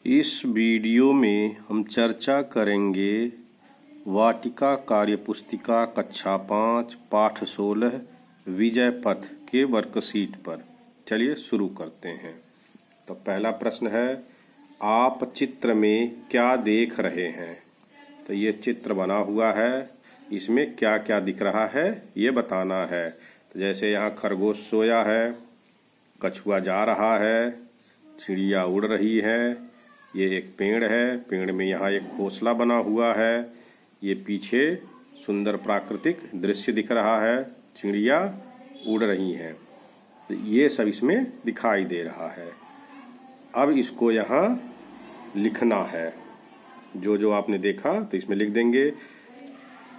इस वीडियो में हम चर्चा करेंगे वाटिका कार्यपुस्तिका कक्षा 5 पाठ 16 विजय पथ के वर्कशीट पर। चलिए शुरू करते हैं। तो पहला प्रश्न है, आप चित्र में क्या देख रहे हैं? तो ये चित्र बना हुआ है, इसमें क्या क्या दिख रहा है ये बताना है। तो जैसे यहाँ खरगोश सोया है, कछुआ जा रहा है, चिड़िया उड़ रही है, ये एक पेड़ है, पेड़ में यहाँ एक घोंसला बना हुआ है, ये पीछे सुंदर प्राकृतिक दृश्य दिख रहा है, चिड़िया उड़ रही हैं, तो ये सब इसमें दिखाई दे रहा है। अब इसको यहाँ लिखना है, जो जो आपने देखा तो इसमें लिख देंगे।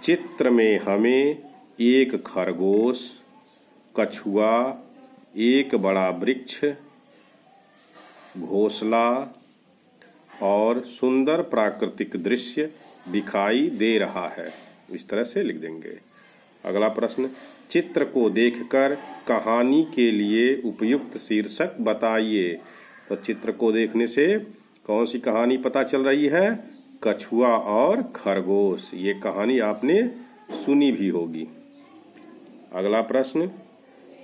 चित्र में हमें एक खरगोश, कछुआ, एक बड़ा वृक्ष, घोंसला और सुंदर प्राकृतिक दृश्य दिखाई दे रहा है। इस तरह से लिख देंगे। अगला प्रश्न, चित्र को देखकर कहानी के लिए उपयुक्त शीर्षक बताइए। तो चित्र को देखने से कौन सी कहानी पता चल रही है? कछुआ और खरगोश। ये कहानी आपने सुनी भी होगी। अगला प्रश्न,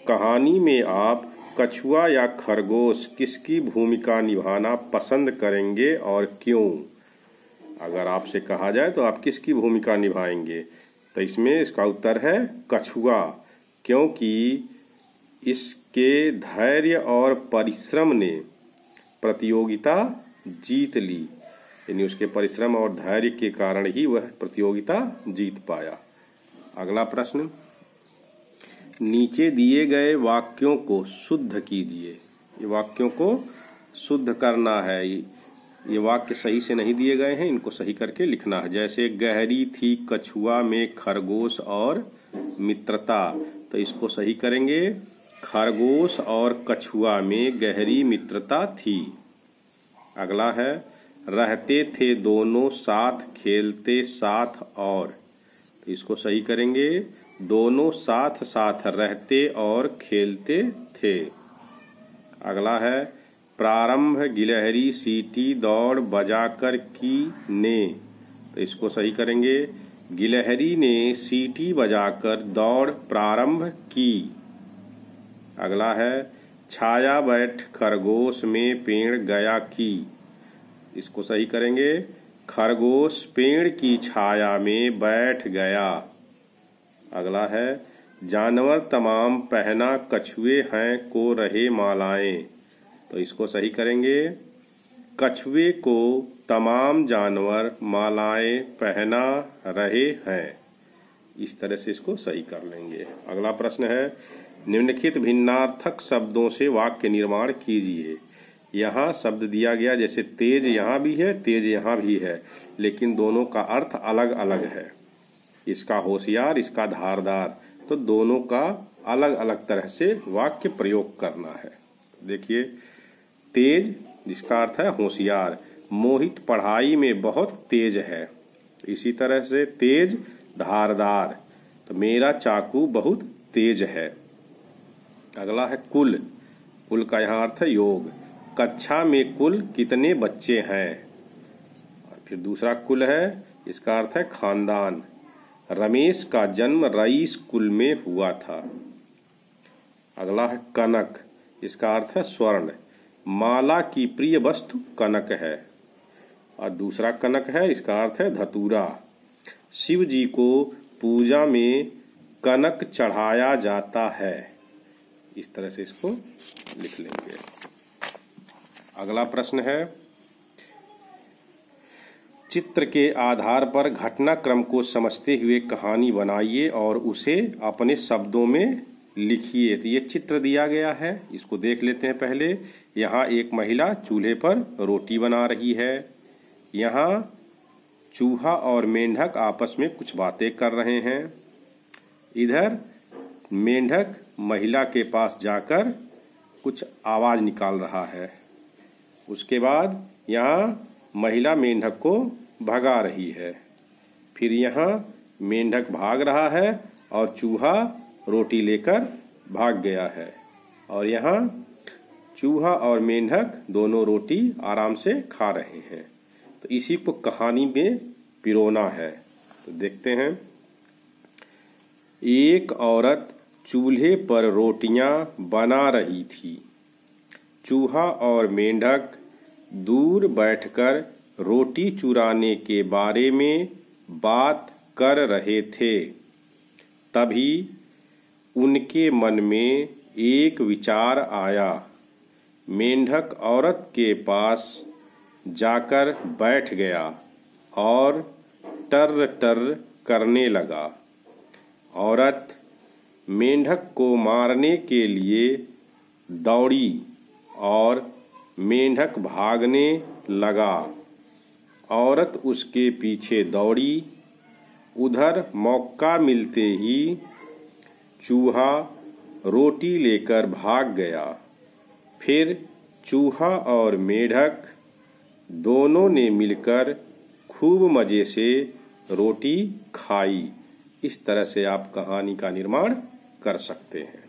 कहानी में आप कछुआ या खरगोश किसकी भूमिका निभाना पसंद करेंगे और क्यों? अगर आपसे कहा जाए तो आप किसकी भूमिका निभाएंगे? तो इसमें इसका उत्तर है कछुआ, क्योंकि इसके धैर्य और परिश्रम ने प्रतियोगिता जीत ली। यानी उसके परिश्रम और धैर्य के कारण ही वह प्रतियोगिता जीत पाया। अगला प्रश्न, नीचे दिए गए वाक्यों को शुद्ध कीजिए। ये वाक्यों को शुद्ध करना है। ये वाक्य सही से नहीं दिए गए हैं, इनको सही करके लिखना है। जैसे गहरी थी कछुआ में खरगोश और मित्रता, तो इसको सही करेंगे, खरगोश और कछुआ में गहरी मित्रता थी। अगला है, रहते थे दोनों साथ खेलते साथ और, तो इसको सही करेंगे, दोनों साथ साथ रहते और खेलते थे। अगला है, प्रारंभ गिलहरी सीटी दौड़ बजाकर की ने, तो इसको सही करेंगे, गिलहरी ने सीटी बजाकर दौड़ प्रारंभ की। अगला है, छाया बैठ खरगोश में पेड़ गया की, इसको सही करेंगे, खरगोश पेड़ की छाया में बैठ गया। अगला है, जानवर तमाम पहना कछुए हैं को रहे मालाएं, तो इसको सही करेंगे, कछुए को तमाम जानवर मालाएं पहना रहे हैं। इस तरह से इसको सही कर लेंगे। अगला प्रश्न है, निम्नलिखित भिन्नार्थक शब्दों से वाक्य निर्माण कीजिए। यहाँ शब्द दिया गया, जैसे तेज यहाँ भी है, तेज यहाँ भी है, लेकिन दोनों का अर्थ अलग अलग है। इसका होशियार, इसका धारदार, तो दोनों का अलग अलग तरह से वाक्य प्रयोग करना है। देखिए, तेज जिसका अर्थ है होशियार, मोहित पढ़ाई में बहुत तेज है। इसी तरह से तेज धारदार, तो मेरा चाकू बहुत तेज है। अगला है कुल, कुल का यहाँ अर्थ है योग, कक्षा में कुल कितने बच्चे हैं। और फिर दूसरा कुल है, इसका अर्थ है खानदान, रमेश का जन्म रईस कुल में हुआ था। अगला है कनक, इसका अर्थ है स्वर्ण, माला की प्रिय वस्तु कनक है। और दूसरा कनक है, इसका अर्थ है धतूरा, शिव जी को पूजा में कनक चढ़ाया जाता है। इस तरह से इसको लिख लेंगे। अगला प्रश्न है, चित्र के आधार पर घटनाक्रम को समझते हुए कहानी बनाइए और उसे अपने शब्दों में लिखिए। तो ये चित्र दिया गया है, इसको देख लेते हैं पहले। यहाँ एक महिला चूल्हे पर रोटी बना रही है। यहाँ चूहा और मेंढक आपस में कुछ बातें कर रहे हैं। इधर मेंढक महिला के पास जाकर कुछ आवाज निकाल रहा है। उसके बाद यहाँ महिला मेंढक को भगा रही है। फिर यहाँ मेंढक भाग रहा है और चूहा रोटी लेकर भाग गया है। और यहाँ चूहा और मेंढक दोनों रोटी आराम से खा रहे हैं। तो इसी को कहानी में पिरोना है। तो देखते हैं। एक औरत चूल्हे पर रोटियां बना रही थी। चूहा और मेंढक दूर बैठकर रोटी चुराने के बारे में बात कर रहे थे। तभी उनके मन में एक विचार आया। मेंढक औरत के पास जाकर बैठ गया और टर टर करने लगा। औरत मेंढक को मारने के लिए दौड़ी और मेंढक भागने लगा। औरत उसके पीछे दौड़ी। उधर मौका मिलते ही चूहा रोटी लेकर भाग गया। फिर चूहा और मेंढक दोनों ने मिलकर खूब मजे से रोटी खाई। इस तरह से आप कहानी का निर्माण कर सकते हैं।